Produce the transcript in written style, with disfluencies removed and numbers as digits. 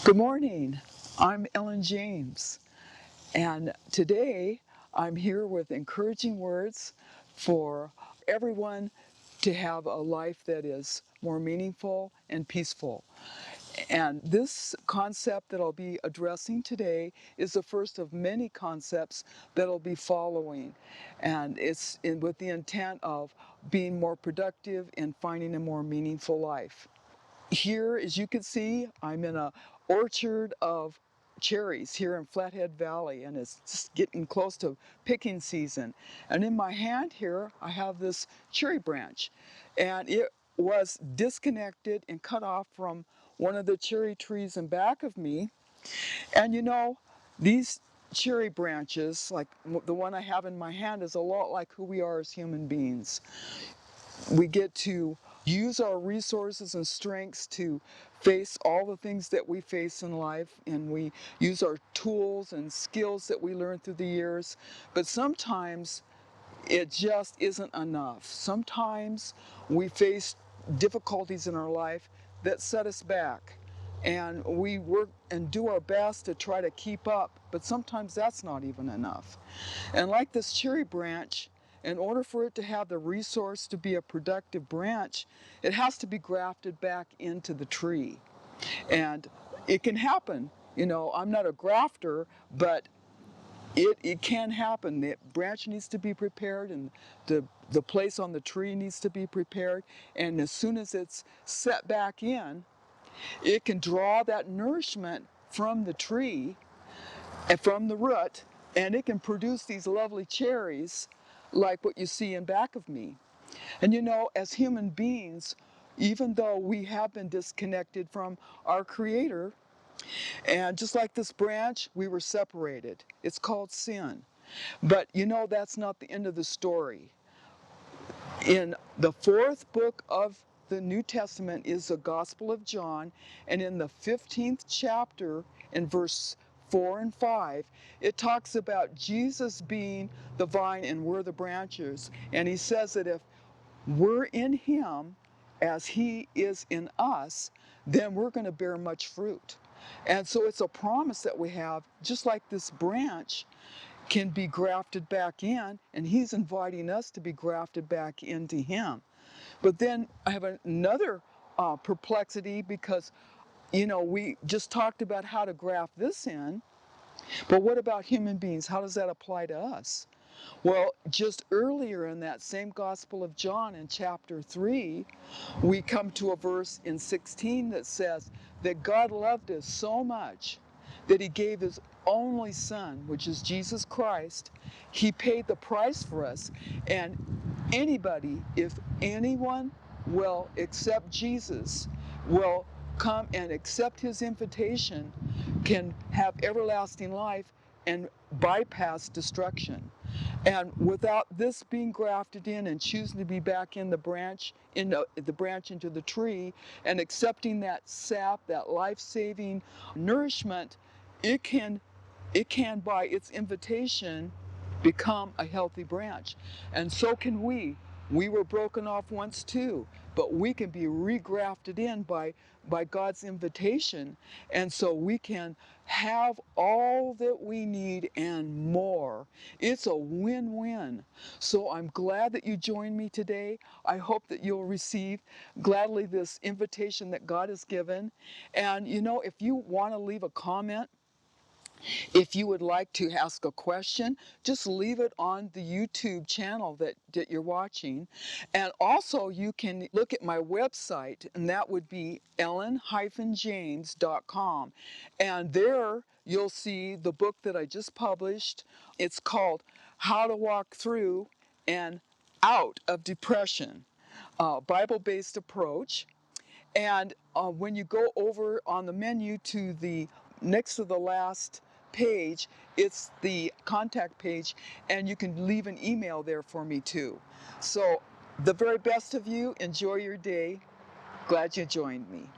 Good morning. I'm Ellen James, and today I'm here with encouraging words for everyone to have a life that is more meaningful and peaceful. And this concept that I'll be addressing today is the first of many concepts that I'll be following. And with the intent of being more productive and finding a more meaningful life. Here, as you can see, I'm in a orchard of cherries here in Flathead Valley, and it's just getting close to picking season. And in my hand here, I have this cherry branch, and it was disconnected and cut off from one of the cherry trees in back of me. And these cherry branches, like the one I have in my hand, is a lot like who we are as human beings. We get to use our resources and strengths to face all the things that we face in life, and we use our tools and skills that we learn through the years. But sometimes it just isn't enough. Sometimes we face difficulties in our life that set us back, and we work and do our best to try to keep up, but sometimes that's not even enough. And like this cherry branch, in order for it to have the resource to be a productive branch, it has to be grafted back into the tree. And it can happen. I'm not a grafter, but it can happen. The branch needs to be prepared, and the place on the tree needs to be prepared. And as soon as it's set back in, it can draw that nourishment from the tree and from the root, and it can produce these lovely cherries like what you see in back of me. And as human beings, even though we have been disconnected from our Creator, and just like this branch, we were separated. It's called sin. But that's not the end of the story. In the fourth book of the New Testament is the Gospel of John, and in the 15th chapter, in verse 4 and 5, it talks about Jesus being the vine and we're the branches. And he says that if we're in him as he is in us, then we're going to bear much fruit. And so it's a promise that we have, just like this branch can be grafted back in, and he's inviting us to be grafted back into him. But then I have another perplexity, because we just talked about how to graft this in, but what about human beings? How does that apply to us? Well, just earlier in that same Gospel of John in chapter 3, we come to a verse in 16 that says that God loved us so much that he gave his only Son, which is Jesus Christ. He paid the price for us. And anybody, if anyone will accept Jesus, will come and accept his invitation, can have everlasting life and bypass destruction. And without this being grafted in and choosing to be back in the branch, the branch into the tree, and accepting that sap, that life-saving nourishment, it can by its invitation become a healthy branch. And so can we. We were broken off once too, but we can be regrafted in by God's invitation. And so we can have all that we need and more. It's a win-win. So I'm glad that you joined me today. I hope that you'll receive gladly this invitation that God has given. And if you want to leave a comment, if you would like to ask a question, just leave it on the YouTube channel that you're watching. And also you can look at my website, and that would be ellen-james.com. And there you'll see the book that I just published. It's called How to Walk Through and Out of Depression, Bible-based approach. And when you go over on the menu to the next to the last page, it's the contact page, and you can leave an email there for me too. So the very best of you, enjoy your day. Glad you joined me.